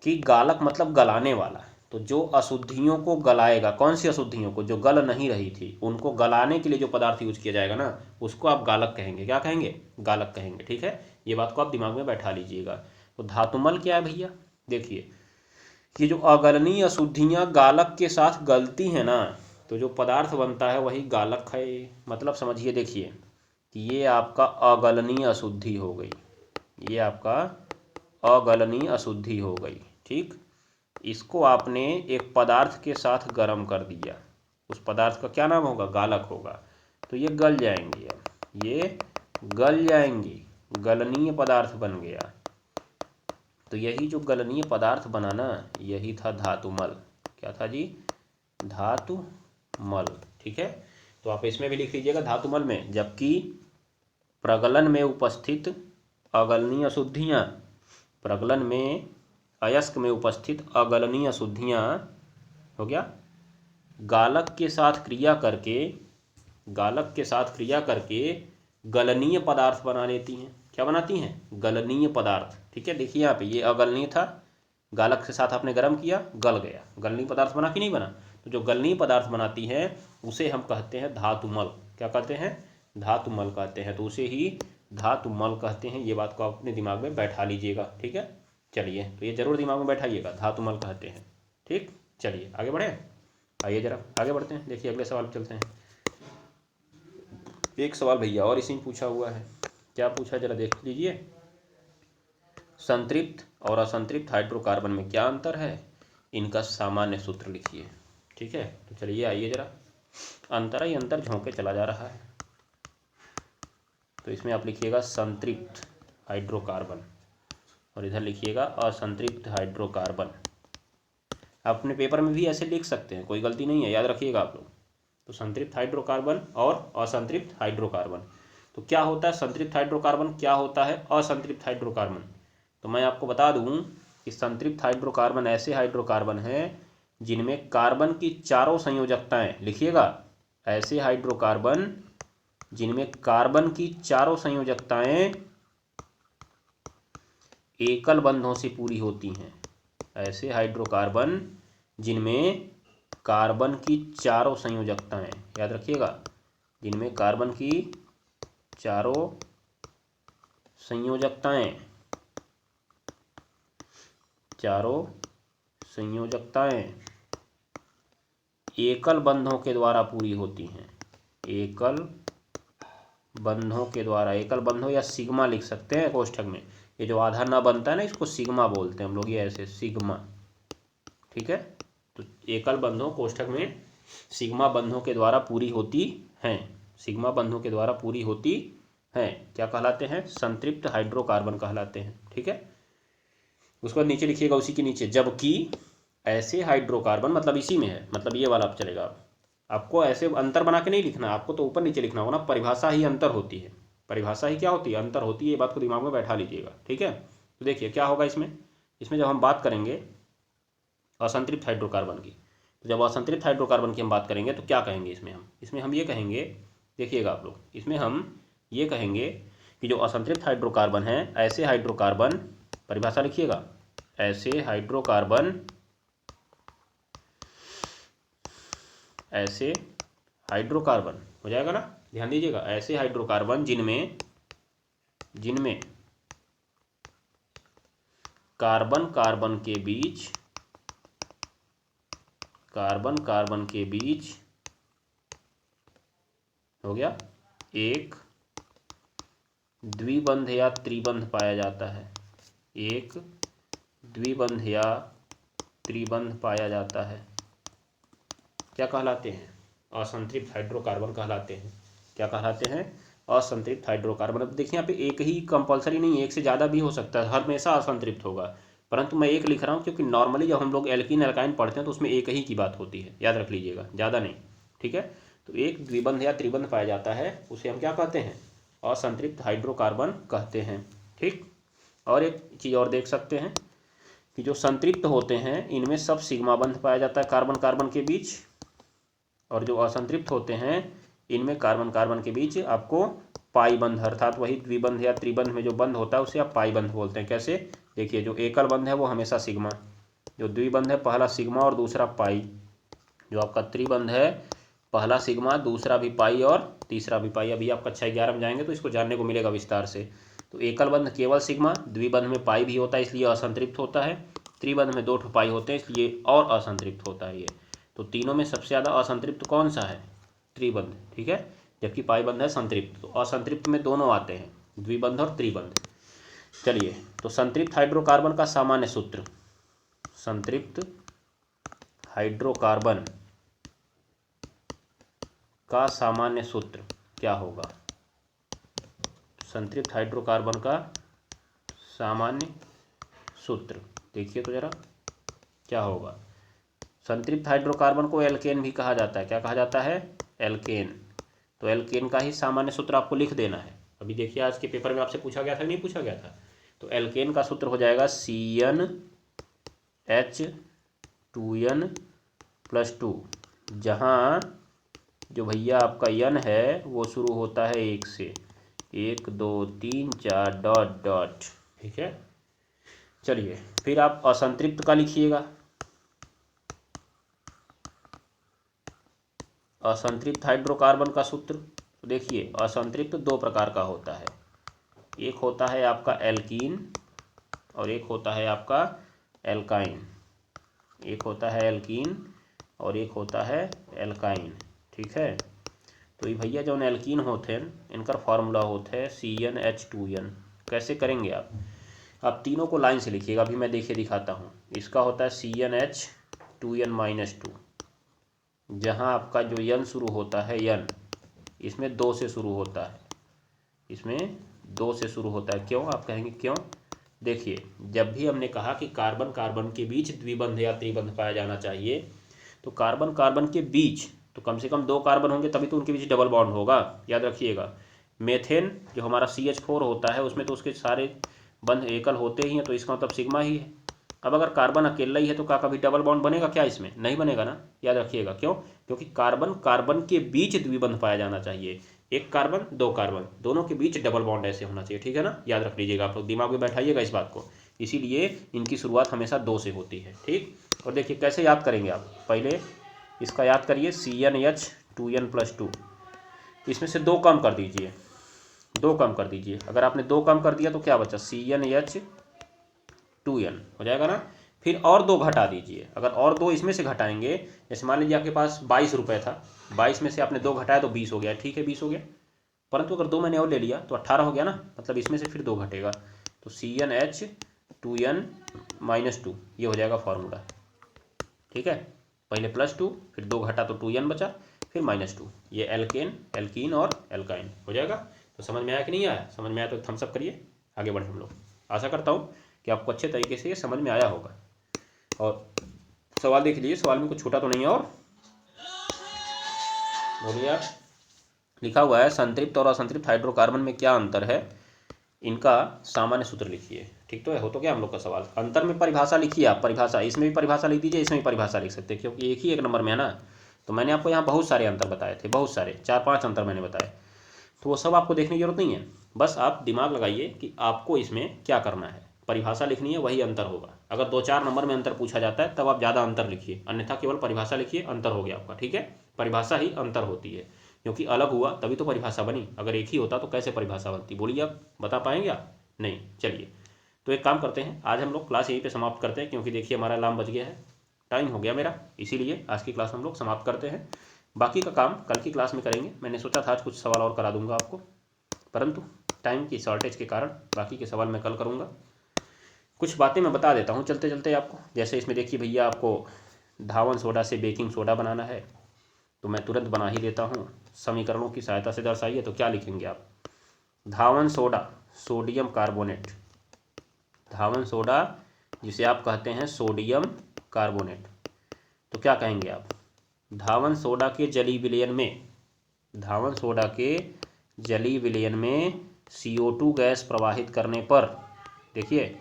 A: कि गालक मतलब गलाने वाला, तो जो अशुद्धियों को गलाएगा, कौन सी अशुद्धियों को, जो गल नहीं रही थी, उनको गलाने के लिए जो पदार्थ यूज किया जाएगा ना, उसको आप गालक कहेंगे। क्या कहेंगे, गालक कहेंगे। ठीक है, ये बात को आप दिमाग में बैठा लीजिएगा। तो धातुमल क्या है भैया, देखिए कि जो अगलनीय अशुद्धियाँ गालक के साथ गलती हैं ना, तो जो पदार्थ बनता है वही गालक है। मतलब समझिए, देखिए कि ये आपका अगलनीय अशुद्धि हो गई, ये आपका अगलनीय अशुद्धि हो गई। ठीक, इसको आपने एक पदार्थ के साथ गर्म कर दिया, उस पदार्थ का क्या नाम होगा, गालक होगा। तो ये गल जाएंगी, अब ये गल जाएंगी, गलनीय पदार्थ बन गया। तो यही जो गलनीय पदार्थ बना ना, यही था धातुमल। क्या था जी, धातुमल। ठीक है, तो आप इसमें भी लिख लीजिएगा धातुमल में, जबकि प्रगलन में उपस्थित अगलनीय अशुद्धियाँ, प्रगलन में अयस्क में उपस्थित अगलनीय अशुद्धियाँ, हो गया, गालक के साथ क्रिया करके, गालक के साथ क्रिया करके गलनीय पदार्थ बना लेती हैं। क्या बनाती हैं, गलनीय पदार्थ। ठीक है, देखिए यहाँ पे ये अगलनीय था, गालक के साथ आपने गर्म किया, गल गया, गलनीय पदार्थ बना कि नहीं बना। तो जो गलनीय पदार्थ बनाती हैं उसे हम कहते हैं धातुमल। क्या कहते हैं, धातुमल कहते हैं। तो उसे ही धातुमल कहते हैं। ये बात को आप अपने दिमाग में बैठा लीजिएगा। ठीक है, चलिए, तो ये जरूर दिमाग में बैठाइएगा, धातुमल कहते हैं। ठीक, चलिए आगे बढ़े, आइए जरा आगे बढ़ते हैं। देखिए अगले सवाल चलते हैं। एक सवाल भैया और इसी में पूछा हुआ है, क्या पूछा जरा देख लीजिए। संतृप्त और असंतृप्त हाइड्रोकार्बन में क्या अंतर है, इनका सामान्य सूत्र लिखिए। ठीक है, तो चलिए आइए जरा, अंतर ही अंतर झोंके चला जा रहा है। तो इसमें आप लिखिएगा संतृप्त हाइड्रोकार्बन और इधर लिखिएगा असंतृप्त हाइड्रोकार्बन। अपने पेपर में भी ऐसे लिख सकते हैं, कोई गलती नहीं है, याद रखिएगा आप लोग। तो संतृप्त हाइड्रोकार्बन और असंतृप्त हाइड्रोकार्बन। तो क्या होता है संतृप्त हाइड्रोकार्बन, क्या होता है असंतृप्त हाइड्रोकार्बन। तो मैं आपको बता दूं कि संतृप्त हाइड्रोकार्बन ऐसे हाइड्रोकार्बन हैं जिनमें कार्बन की चारों संयोजकताएं, लिखिएगा, ऐसे हाइड्रोकार्बन जिनमें कार्बन की चारों संयोजकताएं एकल बंधों से पूरी होती हैं। ऐसे हाइड्रोकार्बन जिनमें कार्बन की चारों संयोजकताएं, याद रखिएगा, जिनमें कार्बन की चारों संयोजकताएं, चारों संयोजकताएं एकल बंधों के द्वारा पूरी होती हैं। एकल बंधों के द्वारा, एकल बंधों या सिग्मा लिख सकते हैं कोष्ठक में। ये जो आधा ना बनता है ना, इसको सिग्मा बोलते हैं हम लोग, ये ऐसे सिग्मा। ठीक है, तो एकल बंधों कोष्ठक में सिग्मा बंधों के द्वारा पूरी होती हैं, सिग्मा बंधों के द्वारा पूरी होती हैं। क्या कहलाते हैं, संतृप्त हाइड्रोकार्बन कहलाते हैं। ठीक है, उसके बाद नीचे लिखिएगा, उसी के नीचे, जबकि ऐसे हाइड्रोकार्बन, मतलब इसी में है, मतलब ये वाला आप चलेगा। आपको ऐसे अंतर बना के नहीं लिखना, आपको तो ऊपर नीचे लिखना होगा ना, परिभाषा ही अंतर होती है, परिभाषा ही क्या होती है, अंतर होती है। ये बात को दिमाग में बैठा लीजिएगा। ठीक है, तो देखिए क्या होगा इसमें, इसमें जब हम बात करेंगे असंतृप्त हाइड्रोकार्बन की, तो जब असंतृप्त हाइड्रोकार्बन की हम बात करेंगे तो क्या कहेंगे इसमें हम ये कहेंगे, देखिएगा आप लोग, इसमें हम ये कहेंगे कि जो असंतृप्त हाइड्रोकार्बन है, ऐसे हाइड्रोकार्बन, परिभाषा लिखिएगा, ऐसे हाइड्रोकार्बन, ऐसे हाइड्रोकार्बन हो जाएगा ना। ध्यान दीजिएगा, ऐसे हाइड्रोकार्बन जिनमें कार्बन कार्बन के बीच हो गया एक द्विबंध या त्रिबंध पाया जाता है, एक द्विबंध या त्रिबंध पाया जाता है, क्या कहलाते हैं? असंतृप्त हाइड्रोकार्बन कहलाते हैं। क्या कहलाते हैं? असंतृप्त हाइड्रोकार्बन। अब देखिए यहाँ पे एक ही कंपलसरी नहीं है, एक से ज़्यादा भी हो सकता है, हर हमेशा असंतृप्त होगा, परंतु मैं एक लिख रहा हूँ क्योंकि नॉर्मली जब हम लोग एल्कीन एल्काइन पढ़ते हैं तो उसमें एक ही की बात होती है, याद रख लीजिएगा, ज़्यादा नहीं। ठीक है, तो एक द्विबंध या त्रिबंध पाया जाता है, उसे हम क्या कहते हैं? असंतृप्त हाइड्रोकार्बन कहते हैं। ठीक, और एक चीज़ और देख सकते हैं कि जो संतृप्त होते हैं इनमें सब सिग्मा बंध पाया जाता है कार्बन कार्बन के बीच, और जो असंतृप्त होते हैं इनमें कार्बन कार्बन के बीच आपको पाई बंध, अर्थात वही द्विबंध या त्रिबंध में जो बंध होता है उसे आप पाई बंध बोलते हैं। कैसे? देखिए, जो एकल बंध है वो हमेशा सिग्मा, जो द्विबंध है पहला सिग्मा और दूसरा पाई, जो आपका त्रिबंध है पहला सिग्मा दूसरा भी पाई और तीसरा भी पाई। अभी आप कक्षा 11 में जाएंगे तो इसको जानने को मिलेगा विस्तार से। तो एकल बंध केवल सिग्मा, द्विबंध में पाई भी होता है इसलिए असंतृप्त होता है, त्रिबंध में 2 ठो पाई होते हैं इसलिए और असंतृप्त होता है ये। तो तीनों में सबसे ज़्यादा असंतृप्त कौन सा है? त्रिबंध। ठीक है, जबकि पाई बंध है संतृप्त। तो असंतृप्त में दोनों आते हैं, द्विबंध और त्रिबंध। चलिए, तो संतृप्त हाइड्रोकार्बन का सामान्य सूत्र, संतृप्त हाइड्रोकार्बन का सामान्य सूत्र क्या होगा? संतृप्त हाइड्रोकार्बन का सामान्य सूत्र देखिए तो जरा क्या होगा। संतृप्त हाइड्रोकार्बन को एल्केन भी कहा जाता है। क्या कहा जाता है? एल्केन। तो एल्केन का ही सामान्य सूत्र आपको लिख देना है। अभी देखिए आज के पेपर में आपसे पूछा गया था, नहीं पूछा गया था? तो एल्केन का सूत्र हो जाएगा CnH2n+2, जहाँ जो भैया आपका यन है वो शुरू होता है 1 से, 1 2 3 4 डॉट डॉट। ठीक है, चलिए फिर आप असंतृप्त का लिखिएगा। असंतृप्त हाइड्रोकार्बन का सूत्र तो देखिए, असंतृप्त 2 प्रकार का होता है, एक होता है आपका एल्कीन और एक होता है आपका एल्काइन। एक होता है एल्कीन और एक होता है एल्काइन। ठीक है, तो ये भैया जो एल्कीन होते हैं इनका फार्मूला होता है CnH2n। कैसे करेंगे आप तीनों को लाइन से लिखिएगा। अभी मैं देखिए दिखाता हूँ। इसका होता है CnH2n-2, जहाँ आपका जो यन शुरू होता है, यन इसमें 2 से शुरू होता है, इसमें 2 से शुरू होता है। क्यों? आप कहेंगे क्यों? देखिए, जब भी हमने कहा कि कार्बन कार्बन के बीच द्विबंध या त्रिबंध पाया जाना चाहिए, तो कार्बन कार्बन के बीच तो कम से कम 2 कार्बन होंगे तभी तो उनके बीच डबल बॉन्ड होगा, याद रखिएगा। मेथेन जो हमारा CH4 होता है उसमें तो उसके सारे बंध एकल होते ही हैं, तो इसका मतलब सिग्मा ही है। अब अगर कार्बन अकेला ही है तो क्या कभी डबल बॉन्ड बनेगा क्या? इसमें नहीं बनेगा ना, याद रखिएगा। क्यों? क्योंकि कार्बन कार्बन के बीच द्विबंध पाया जाना चाहिए, एक कार्बन 2 कार्बन दोनों के बीच डबल बॉन्ड ऐसे होना चाहिए। ठीक है ना, याद रख लीजिएगा, आप लोग दिमाग में बैठाइएगा इस बात को। इसीलिए इनकी शुरुआत हमेशा 2 से होती है। ठीक, और देखिए कैसे याद करेंगे आप। पहले इसका याद करिए CnH2n+2, इसमें से 2 कम कर दीजिए, 2 कम कर दीजिए। अगर आपने 2 कम कर दिया तो क्या बचा? CnH2n हो जाएगा ना। फिर और 2 घटा दीजिए। अगर और 2 इसमें से घटाएंगे, जैसे मान लीजिए आपके पास 22 रुपये था, 22 में से आपने 2 घटाया तो 20 हो गया। ठीक है, 20 हो गया, परंतु अगर 2 मैंने और ले लिया तो 18 हो गया ना, मतलब इसमें से फिर 2 घटेगा। तो CnH2n-2 ये हो जाएगा फॉर्मूला। ठीक है, पहले +2 फिर 2 घटा तो 2n बचा, फिर -2। ये एल्केन, एल्कीन और एल्काइन हो जाएगा। तो समझ में आया कि नहीं आया? समझ में आया तो थम्स अप करिए, आगे बढ़े हम लोग। आशा करता हूँ कि आपको अच्छे तरीके से ये समझ में आया होगा। और सवाल देख लीजिए, सवाल में कुछ छूटा तो नहीं है? और बोलिए आप। लिखा हुआ है संतृप्त और असंतृप्त हाइड्रोकार्बन में क्या अंतर है, इनका सामान्य सूत्र लिखिए। ठीक तो है, हो तो क्या हम लोग का सवाल। अंतर में परिभाषा लिखिए आप, परिभाषा इसमें भी परिभाषा लिख दीजिए, इसमें भी परिभाषा लिख सकते हैं, क्योंकि एक ही 1 नंबर में है ना। तो मैंने आपको यहाँ बहुत सारे अंतर बताए थे, बहुत सारे 4-5 अंतर मैंने बताए, तो वो सब आपको देखने की जरूरत नहीं है। बस आप दिमाग लगाइए कि आपको इसमें क्या करना है, परिभाषा लिखनी है, वही अंतर होगा। अगर 2-4 नंबर में अंतर पूछा जाता है तब आप ज़्यादा अंतर लिखिए, अन्यथा केवल परिभाषा लिखिए, अंतर हो गया आपका। ठीक है, परिभाषा ही अंतर होती है। क्योंकि अलग हुआ तभी तो परिभाषा बनी, अगर एक ही होता तो कैसे परिभाषा बनती? बोलिए, आप बता पाएंगे आप? नहीं। चलिए, तो एक काम करते हैं, आज हम लोग क्लास यहीं पे समाप्त करते हैं, क्योंकि देखिए हमारा अलार्म बज गया है, टाइम हो गया मेरा, इसीलिए आज की क्लास हम लोग समाप्त करते हैं। बाकी का काम कल की क्लास में करेंगे। मैंने सोचा था आज कुछ सवाल और करा दूंगा आपको, परंतु टाइम की शॉर्टेज के कारण बाकी के सवाल मैं कल करूँगा। कुछ बातें मैं बता देता हूँ चलते चलते आपको। जैसे इसमें देखिए भैया, आपको धावन सोडा से बेकिंग सोडा बनाना है, तो मैं तुरंत बना ही देता हूँ। समीकरणों की सहायता से दर्शाइए, तो क्या लिखेंगे आप? धावन सोडा सोडियम कार्बोनेट, धावन सोडा जिसे आप कहते हैं सोडियम कार्बोनेट, तो क्या कहेंगे आप? धावन सोडा के जलीय विलयन में, धावन सोडा के जलीय विलयन में CO2 गैस प्रवाहित करने पर, देखिए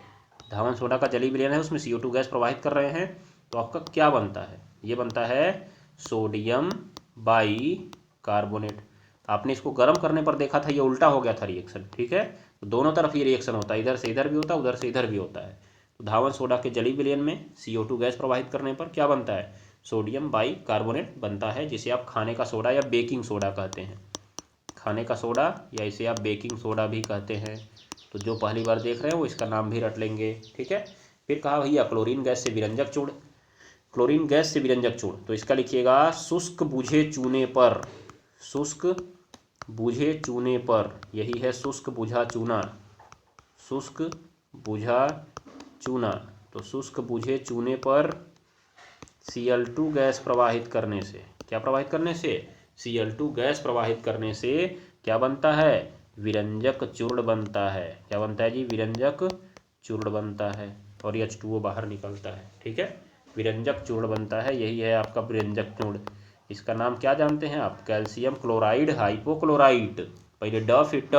A: धावन सोडा का जलीय विलयन है, उसमें CO2 गैस प्रवाहित कर रहे हैं, तो आपका क्या बनता है? ये बनता है सोडियम बाई कार्बोनेट। आपने इसको गर्म करने पर देखा था, ये उल्टा हो गया था रिएक्शन, ठीक है? तो दोनों तरफ ये रिएक्शन होता है, इधर से इधर भी होता है, उधर से इधर भी होता है। तो धावन सोडा के जलीय विलयन में CO2 गैस प्रवाहित करने पर क्या बनता है? सोडियम बाई कार्बोनेट बनता है, जिसे आप खाने का सोडा या बेकिंग सोडा कहते हैं। खाने का सोडा या इसे आप बेकिंग सोडा भी कहते हैं। तो जो पहली बार देख रहे हैं वो इसका नाम भी रट लेंगे, ठीक है? फिर कहा भैया क्लोरीन गैस से विरंजक चूर्ण, क्लोरीन गैस से विरंजक चूर्ण, तो इसका लिखिएगा शुष्क बुझे चूने पर, शुष्क बुझे चूने पर, यही है शुष्क बुझा चूना, शुष्क बुझा चूना। तो शुष्क बुझे चूने पर Cl2 गैस प्रवाहित करने से, क्या प्रवाहित करने से? Cl2 गैस प्रवाहित करने से क्या बनता है? विरंजक चूर्ण बनता है। क्या बनता है जी? विरंजक चूर्ण बनता है, और H2O बाहर निकलता है, ठीक है? विरंजक चूर्ण बनता है, यही है आपका विरंजक चूर्ण। इसका नाम क्या जानते हैं आप? Calcium chloride hypochlorite. पहले ड फिर ट,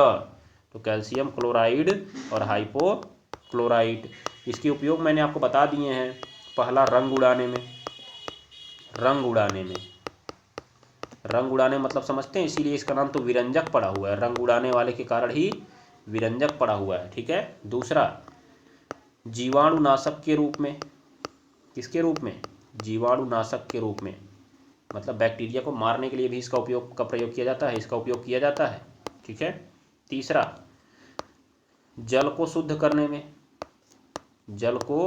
A: तो कैल्शियम क्लोराइड और हाइपोक्लोराइट। इसके उपयोग मैंने आपको बता दिए हैं। पहला, रंग उड़ाने में, रंग उड़ाने में, रंग उड़ाने मतलब समझते हैं, इसीलिए इसका नाम तो विरंजक पड़ा हुआ है, रंग उड़ाने वाले के कारण ही विरंजक पड़ा हुआ है, ठीक है? दूसरा, जीवाणुनाशक के रूप में, किसके रूप में? जीवाणुनाशक के रूप में, मतलब बैक्टीरिया को मारने के लिए भी इसका उपयोग का प्रयोग किया जाता है, इसका उपयोग किया जाता है, ठीक है? तीसरा, जल को शुद्ध करने में, जल को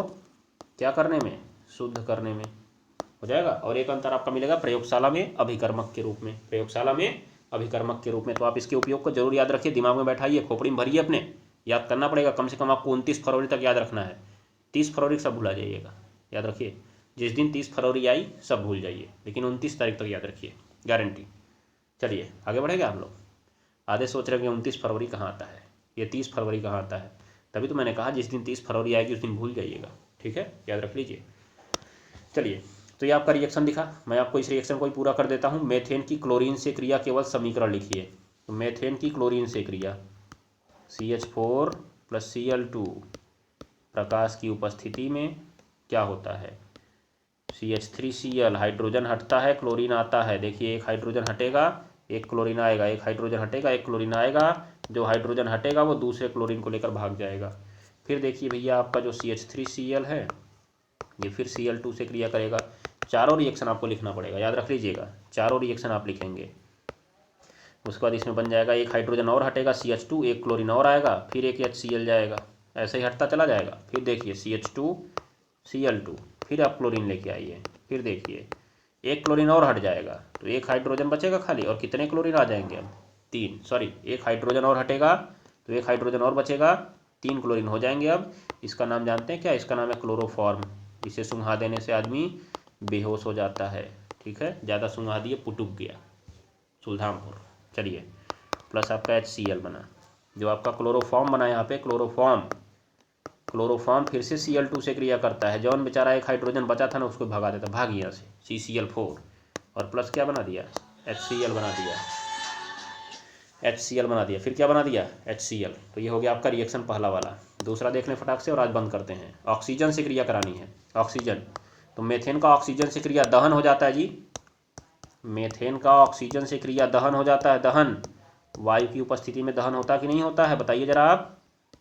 A: क्या करने में? शुद्ध करने में हो जाएगा। और एक अंतर आपका मिलेगा प्रयोगशाला में अभिकर्मक के रूप में, प्रयोगशाला में अभिकर्मक के रूप में। तो आप इसके उपयोग को जरूर याद रखिए, दिमाग में बैठाइए, खोपड़ी में भरिए, अपने याद करना पड़ेगा। कम से कम आपको 29 फरवरी तक याद रखना है। 30 फरवरी सब भुला जाइएगा, याद रखिए। जिस दिन 30 फरवरी आई सब भूल जाइए, लेकिन 29 तारीख तक याद रखिए, गारंटी। चलिए आगे बढ़ेगा हम लोग। आधे सोच रहे हैं कि 29 फरवरी कहाँ आता है, ये 30 फरवरी कहाँ आता है, तभी तो मैंने कहा जिस दिन 30 फरवरी आएगी उस दिन भूल जाइएगा, ठीक है? याद रख लीजिए। चलिए, तो ये आपका रिएक्शन दिखा, मैं आपको इस रिएक्शन को ही पूरा कर देता हूँ। मेथेन की क्लोरीन से क्रिया, केवल समीकरण लिखिए। तो मेथेन की क्लोरीन से क्रिया, CH4 + Cl2 प्रकाश की उपस्थिति में क्या होता है? CH3Cl, हाइड्रोजन हटता है, क्लोरीन आता है। देखिए, एक हाइड्रोजन हटेगा, एक क्लोरीन आएगा, एक हाइड्रोजन हटेगा, एक क्लोरीन आएगा। जो हाइड्रोजन हटेगा वो दूसरे क्लोरीन को लेकर भाग जाएगा। फिर देखिए भैया, आपका जो CH3Cl है ये फिर Cl2 से क्रिया करेगा। चारों रिएक्शन आपको लिखना पड़ेगा, याद रख लीजिएगा, चारों रिएक्शन आप लिखेंगे। उसके बाद इसमें बन जाएगा, एक हाइड्रोजन और हटेगा CH2, एक क्लोरीन और आएगा, फिर एक HCl जाएगा, ऐसे ही हटता चला जाएगा। फिर देखिए CH2 Cl2, फिर आप क्लोरीन लेके आइए, फिर देखिए एक क्लोरीन और हट जाएगा, तो एक हाइड्रोजन बचेगा खाली, और कितने क्लोरीन आ जाएंगे? अब 3, सॉरी, एक हाइड्रोजन और हटेगा तो एक हाइड्रोजन और बचेगा, 3 क्लोरीन हो जाएंगे। अब इसका नाम जानते हैं क्या? इसका नाम है क्लोरोफॉर्म। इसे सूंघा देने से आदमी बेहोश हो जाता है, ठीक है? ज़्यादा सूंघा दिए, पुटुक गया, सुल्तानपुर। चलिए, प्लस आपका HCl बना, जो आपका क्लोरोफॉर्म बना यहाँ पे, क्लोरोफॉर्म। क्लोरोफॉर्म फिर से Cl2 से क्रिया करता है, जौन बेचारा एक हाइड्रोजन बचा था ना उसको भगा देता, भाग यहाँ से, CCl4, और प्लस क्या बना दिया? HCl बना दिया, HCl बना दिया। फिर क्या बना दिया? HCl। तो ये हो गया आपका रिएक्शन पहला वाला। दूसरा देख लें फटाक से, और आज बंद करते हैं। ऑक्सीजन से क्रिया करानी है, ऑक्सीजन। तो मेथेन का ऑक्सीजन से क्रिया दहन हो जाता है जी, मेथेन का ऑक्सीजन से क्रिया दहन हो जाता है। दहन, वायु की उपस्थिति में दहन होता कि नहीं होता है? बताइए जरा आप।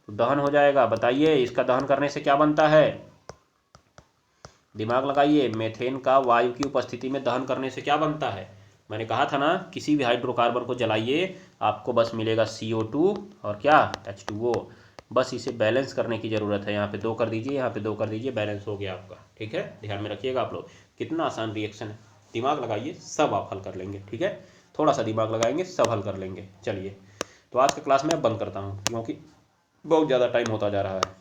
A: तो दहन हो जाएगा, बताइए इसका दहन करने से क्या बनता है? दिमाग लगाइए, मेथेन का वायु की उपस्थिति में दहन करने से क्या बनता है? मैंने कहा था ना, किसी भी हाइड्रोकार्बन को जलाइए आपको बस मिलेगा CO2 और क्या, H2O। बस इसे बैलेंस करने की ज़रूरत है। यहाँ पे 2 कर दीजिए, यहाँ पे 2 कर दीजिए, बैलेंस हो गया आपका। ठीक है, ध्यान में रखिएगा आप लोग। कितना आसान रिएक्शन है, दिमाग लगाइए, सब आप हल कर लेंगे। ठीक है, थोड़ा सा दिमाग लगाएंगे, सब हल कर लेंगे। चलिए, तो आज का क्लास मैं बंद करता हूँ क्योंकि बहुत ज़्यादा टाइम होता जा रहा है।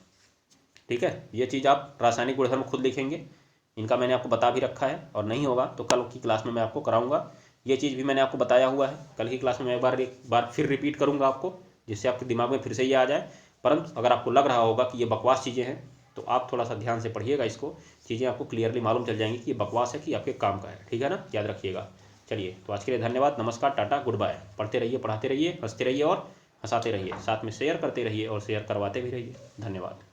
A: ठीक है, ये चीज़ आप रासायनिक गुणधर्म खुद लिखेंगे, इनका मैंने आपको बता भी रखा है, और नहीं होगा तो कल की क्लास में मैं आपको कराऊंगा। ये चीज़ भी मैंने आपको बताया हुआ है, कल की क्लास में मैं एक बार फिर रिपीट करूंगा आपको, जिससे आपके दिमाग में फिर से ये आ जाए। परंतु अगर आपको लग रहा होगा कि ये बकवास चीज़ें हैं तो आप थोड़ा सा ध्यान से पढ़िएगा इसको, चीज़ें आपको क्लियरली मालूम चल जाएंगी कि ये बकवास है कि आपके काम का है। ठीक है ना, याद रखिएगा। चलिए, तो आज के लिए धन्यवाद, नमस्कार, टाटा, गुड बाय। पढ़ते रहिए, पढ़ाते रहिए, हंसते रहिए और हंसाते रहिए, साथ में शेयर करते रहिए और शेयर करवाते भी रहिए। धन्यवाद।